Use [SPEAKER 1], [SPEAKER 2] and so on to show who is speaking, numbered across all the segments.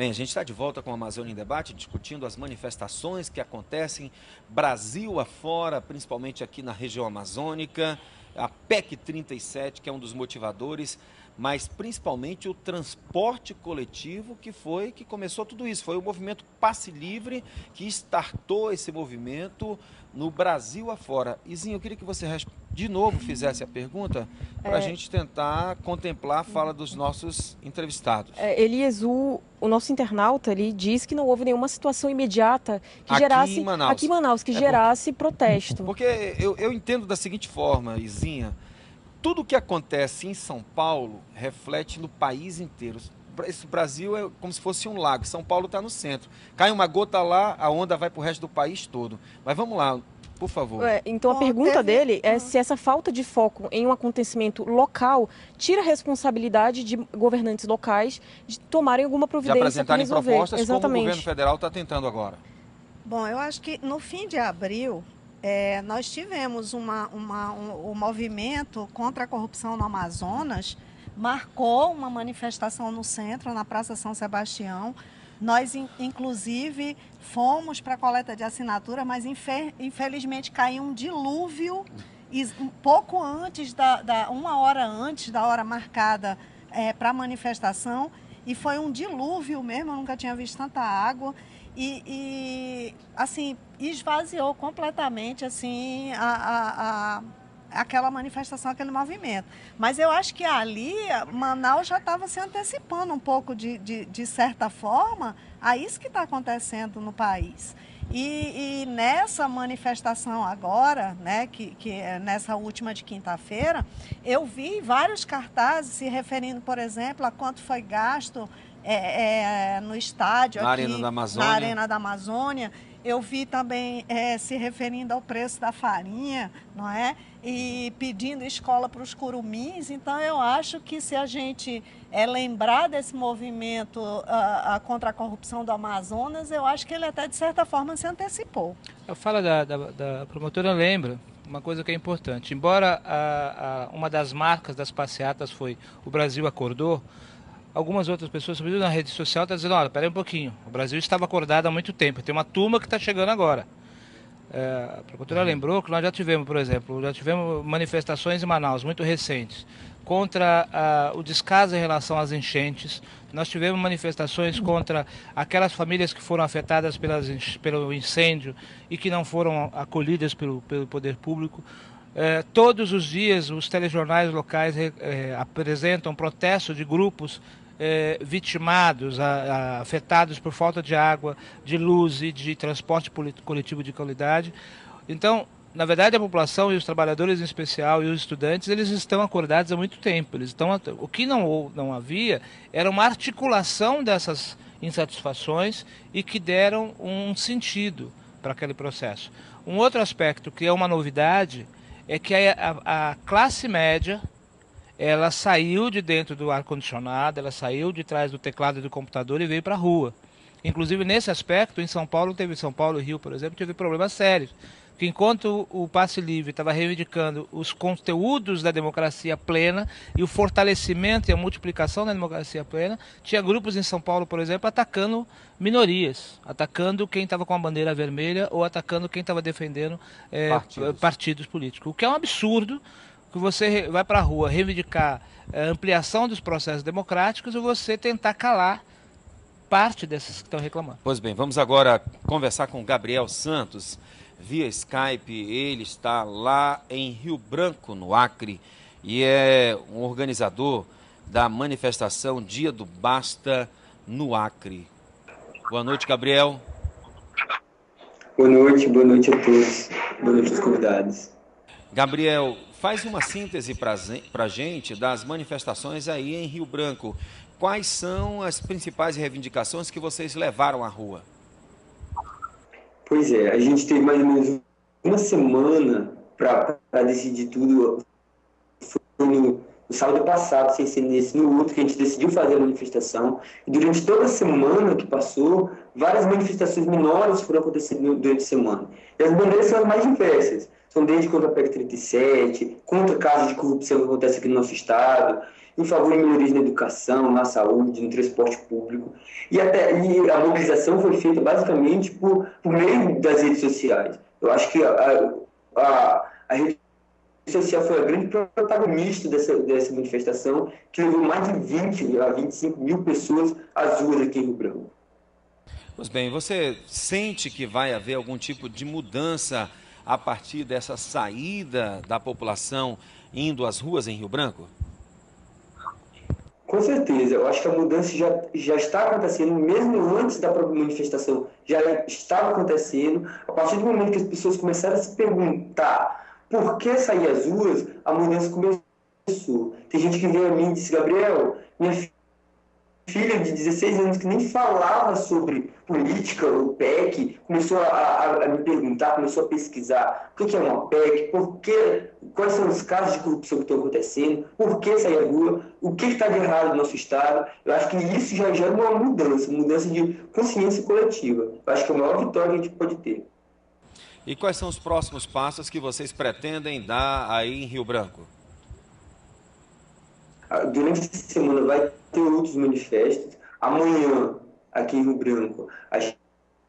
[SPEAKER 1] Bem, a gente está de volta com a Amazônia em Debate, discutindo as manifestações que acontecem Brasil afora, principalmente aqui na região amazônica, a PEC 37, que é um dos motivadores, mas principalmente o transporte coletivo que começou tudo isso. Foi o movimento Passe Livre que startou esse movimento no Brasil afora. Izinho, eu queria que você de novo fizesse a pergunta para a gente tentar contemplar a fala dos nossos entrevistados.
[SPEAKER 2] Eliezu, o nosso internauta, ele diz que não houve nenhuma situação imediata que
[SPEAKER 1] aqui em Manaus,
[SPEAKER 2] gerasse protesto.
[SPEAKER 1] Porque eu entendo da seguinte forma, Izinha, tudo que acontece em São Paulo reflete no país inteiro. Esse Brasil é como se fosse um lago. São Paulo está no centro. Cai uma gota lá, a onda vai para o resto do país todo. Mas vamos lá, por favor.
[SPEAKER 2] Então a pergunta dele é se essa falta de foco em um acontecimento local tira a responsabilidade de governantes locais de tomarem alguma providência para resolver.
[SPEAKER 1] De apresentarem propostas. Exatamente. Como o governo federal está tentando agora.
[SPEAKER 3] Bom, eu acho que no fim de abril nós tivemos um movimento contra a corrupção no Amazonas, marcou uma manifestação no centro, na Praça São Sebastião. Nós, inclusive, fomos para a coleta de assinatura, mas infelizmente caiu um dilúvio um pouco antes, uma hora antes da hora marcada para a manifestação, e foi um dilúvio mesmo, eu nunca tinha visto tanta água. E assim, esvaziou completamente assim, aquela manifestação, aquele movimento. Mas eu acho que ali, Manaus já estava se antecipando um pouco, de certa forma, a isso que está acontecendo no país. E nessa manifestação agora, né, que nessa última de quinta-feira, eu vi vários cartazes se referindo, por exemplo, a quanto foi gasto no estádio,
[SPEAKER 1] na
[SPEAKER 3] aqui,
[SPEAKER 1] Arena da Amazônia.
[SPEAKER 3] Eu vi também se referindo ao preço da farinha, não é? E pedindo escola para os curumins. Então, eu acho que se a gente lembrar desse movimento contra a corrupção do Amazonas, eu acho que ele até, de certa forma, se antecipou.
[SPEAKER 4] A fala da promotora lembra uma coisa que é importante. Embora uma das marcas das passeatas foi o Brasil Acordou, algumas outras pessoas, sobretudo na rede social, estão dizendo, olha, peraí um pouquinho, o Brasil estava acordado há muito tempo, tem uma turma que está chegando agora. A promotora lembrou que nós já tivemos, por exemplo, manifestações em Manaus muito recentes contra o descaso em relação às enchentes. Nós tivemos manifestações contra aquelas famílias que foram afetadas pelo incêndio e que não foram acolhidas pelo poder público. Todos os dias os telejornais locais apresentam protestos de grupos vitimados, afetados por falta de água, de luz e de transporte coletivo de qualidade. Então, na verdade, a população e os trabalhadores em especial e os estudantes, eles estão acordados há muito tempo. O que não havia era uma articulação dessas insatisfações e que deram um sentido para aquele processo. Um outro aspecto que é uma novidade é que a classe média, ela saiu de dentro do ar-condicionado, ela saiu de trás do teclado e do computador e veio para a rua. Inclusive, nesse aspecto, em São Paulo e Rio, por exemplo, teve problemas sérios. Que enquanto o Passe Livre estava reivindicando os conteúdos da democracia plena e o fortalecimento e a multiplicação da democracia plena, tinha grupos em São Paulo, por exemplo, atacando minorias, atacando quem estava com a bandeira vermelha ou atacando quem estava defendendo partidos políticos. O que é um absurdo, que você vai para a rua reivindicar a ampliação dos processos democráticos e você tentar calar parte desses que estão reclamando.
[SPEAKER 1] Pois bem, vamos agora conversar com o Gabriel Santos, via Skype. Ele está lá em Rio Branco, no Acre, e é um organizador da manifestação Dia do Basta no Acre. Boa noite, Gabriel.
[SPEAKER 5] Boa noite a todos. Boa noite aos convidados.
[SPEAKER 1] Gabriel, faz uma síntese para a gente das manifestações aí em Rio Branco. Quais são as principais reivindicações que vocês levaram à rua?
[SPEAKER 5] Pois é, a gente teve mais ou menos uma semana para decidir tudo. Foi no sábado passado, sem ser nesse, no outro, que a gente decidiu fazer a manifestação. E durante toda a semana que passou, várias manifestações menores foram acontecendo durante a semana. E as bandeiras são as mais diversas. São desde contra a PEC 37, contra casos de corrupção que acontece aqui no nosso estado. em favor de melhorias na educação, na saúde, no transporte público. E a mobilização foi feita basicamente por meio das redes sociais. Eu acho que a rede social foi a grande protagonista dessa manifestação, que levou mais de 20 a 25 mil pessoas às ruas aqui em Rio Branco.
[SPEAKER 1] Pois bem, você sente que vai haver algum tipo de mudança a partir dessa saída da população indo às ruas em Rio Branco?
[SPEAKER 5] Com certeza, eu acho que a mudança já está acontecendo, mesmo antes da própria manifestação, já estava acontecendo. A partir do momento que as pessoas começaram a se perguntar por que sair às ruas, a mudança começou. Tem gente que veio a mim e disse: Gabriel, minha filha de 16 anos que nem falava sobre política, o PEC, começou a me perguntar, começou a pesquisar o que é uma PEC, quais são os casos de corrupção que estão acontecendo, por que sair à rua, o que está de errado no nosso Estado. Eu acho que isso já gera uma mudança de consciência coletiva. Eu acho que é a maior vitória que a gente pode ter.
[SPEAKER 1] E quais são os próximos passos que vocês pretendem dar aí em Rio Branco?
[SPEAKER 5] Durante essa semana vai ter outros manifestos. Amanhã, aqui em Rio Branco, a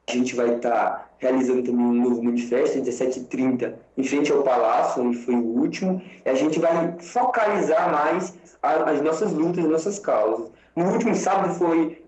[SPEAKER 5] gente vai estar realizando também um novo manifesto, às 17h30, em frente ao Palácio, onde foi o último. E a gente vai focalizar mais as nossas lutas, as nossas causas. No último sábado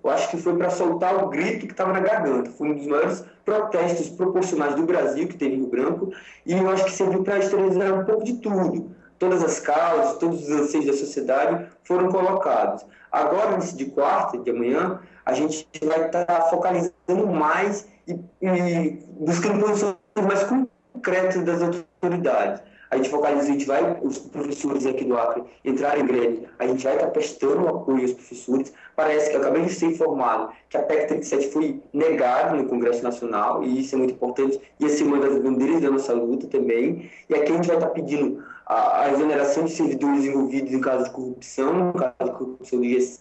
[SPEAKER 5] eu acho que foi para soltar o grito que estava na garganta. Foi um dos maiores protestos proporcionais do Brasil que teve em Rio Branco. E eu acho que serviu para exteriorizar um pouco de tudo. Todas as causas, todos os anseios da sociedade foram colocados. Agora, nesse de quarta, de amanhã, a gente vai estar focalizando mais e buscando posições mais concretas das autoridades. A gente vai, os professores aqui do Acre entrarem em greve, a gente vai estar prestando apoio aos professores. Parece que eu acabei de ser informado que a PEC 37 foi negada no Congresso Nacional, e isso é muito importante, ia ser uma das bandeiras da nossa luta também. E aqui a gente vai estar pedindo a exoneração de servidores envolvidos em casos de corrupção, no caso de corrupção do G7,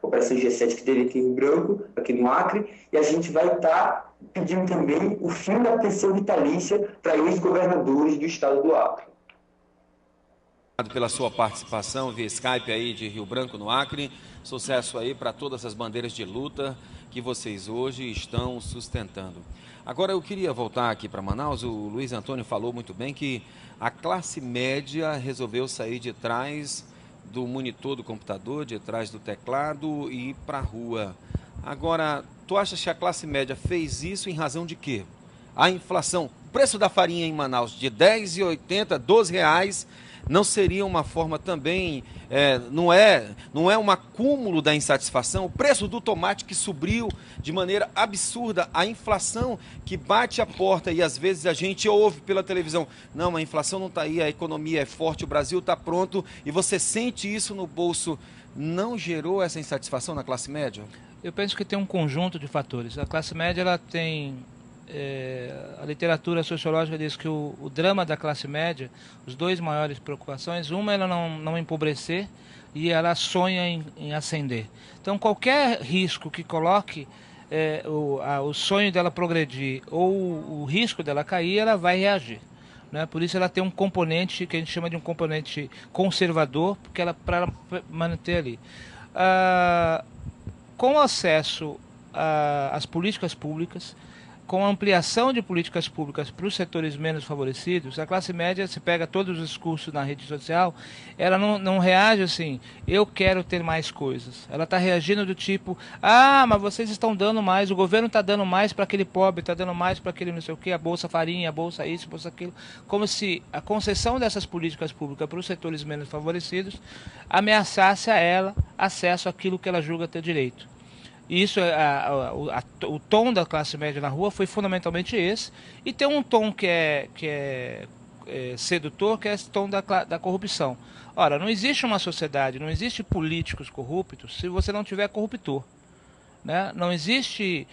[SPEAKER 5] Operação G7 que teve aqui em Rio Branco, aqui no Acre, e a gente vai estar pedindo também o fim da pensão vitalícia para ex-governadores do estado do Acre.
[SPEAKER 1] Obrigado pela sua participação via Skype aí de Rio Branco, no Acre. Sucesso aí para todas as bandeiras de luta que vocês hoje estão sustentando. Agora eu queria voltar aqui para Manaus. O Luiz Antônio falou muito bem que a classe média resolveu sair de trás do monitor do computador, de trás do teclado e ir para a rua. Agora, tu achas que a classe média fez isso em razão de quê? A inflação, o preço da farinha em Manaus de R$10,80, R$12, não seria uma forma também, não é um acúmulo da insatisfação? O preço do tomate que subiu de maneira absurda, a inflação que bate a porta e às vezes a gente ouve pela televisão, não, a inflação não está aí, a economia é forte, o Brasil está pronto, e você sente isso no bolso, não gerou essa insatisfação na classe média?
[SPEAKER 4] Eu penso que tem um conjunto de fatores. A classe média, ela tem... a literatura sociológica diz que o drama da classe média, os dois maiores preocupações, uma é ela não empobrecer e ela sonha em ascender. Então qualquer risco que coloque o sonho dela progredir ou o risco dela cair, ela vai reagir. Né? Por isso ela tem um componente que a gente chama de um componente conservador, porque ela para manter ali. Com acesso às políticas públicas, com a ampliação de políticas públicas para os setores menos favorecidos, a classe média, se pega todos os discursos na rede social, ela não reage assim, eu quero ter mais coisas. Ela está reagindo do tipo, mas vocês estão dando mais, o governo está dando mais para aquele pobre, está dando mais para aquele não sei o que, a bolsa farinha, a bolsa isso, a bolsa aquilo, como se a concessão dessas políticas públicas para os setores menos favorecidos ameaçasse a ela acesso àquilo que ela julga ter direito. Isso, o tom da classe média na rua foi fundamentalmente esse. E tem um tom que é sedutor, que é esse tom da corrupção. Ora, não existe uma sociedade, não existe políticos corruptos se você não tiver corruptor. Né? Não existe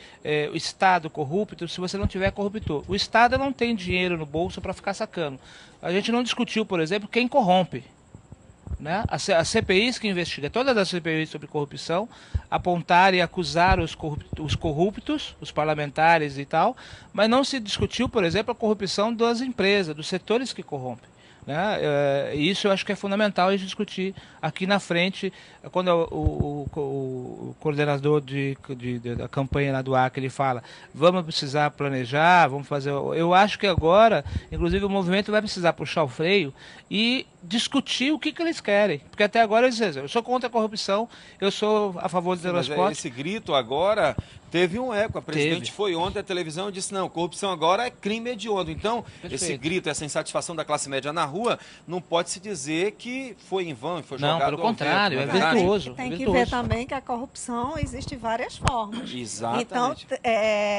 [SPEAKER 4] o Estado corrupto se você não tiver corruptor. O Estado não tem dinheiro no bolso para ficar sacando. A gente não discutiu, por exemplo, quem corrompe. Né? As CPIs que investigam, todas as CPIs sobre corrupção, apontar e acusar os corruptos, os parlamentares e tal, mas não se discutiu, por exemplo, a corrupção das empresas, dos setores que corrompem. né? Isso eu acho que é fundamental a gente discutir aqui na frente, quando o coordenador da campanha lá do Acre, ele fala, vamos precisar planejar, vamos fazer... Eu acho que agora, inclusive, o movimento vai precisar puxar o freio e discutir o que eles querem. Porque até agora eles dizem, eu sou contra a corrupção, eu sou a favor do transporte.
[SPEAKER 1] Esse grito agora teve um eco. A presidente foi ontem à televisão e disse, não, corrupção agora é crime hediondo. Então, esse grito, essa insatisfação da classe média na rua, não pode se dizer que foi em vão, foi jogado.
[SPEAKER 4] Não, pelo contrário, é virtuoso.
[SPEAKER 3] Tem que ver também que a corrupção existe de várias formas.
[SPEAKER 1] Exatamente.
[SPEAKER 3] Então,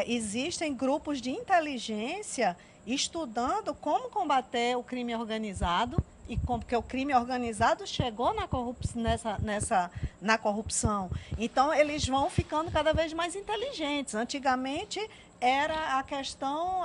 [SPEAKER 3] existem grupos de inteligência estudando como combater o crime organizado, porque o crime organizado chegou na corrupção. Então, eles vão ficando cada vez mais inteligentes. Antigamente, era a questão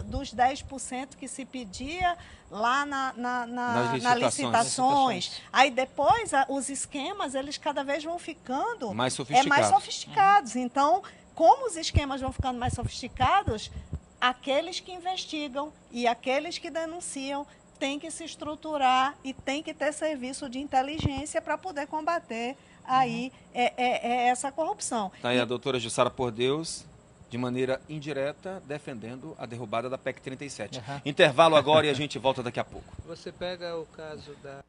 [SPEAKER 3] dos 10% que se pedia lá nas licitações. Aí, depois, os esquemas, eles cada vez vão ficando
[SPEAKER 1] mais
[SPEAKER 3] sofisticados. Então, como os esquemas vão ficando mais sofisticados, aqueles que investigam e aqueles que denunciam têm que se estruturar e tem que ter serviço de inteligência para poder combater aí essa corrupção.
[SPEAKER 1] Está aí a doutora Jussara Por Deus, de maneira indireta, defendendo a derrubada da PEC 37. Intervalo agora e a gente volta daqui a pouco.
[SPEAKER 4] Você pega o caso da...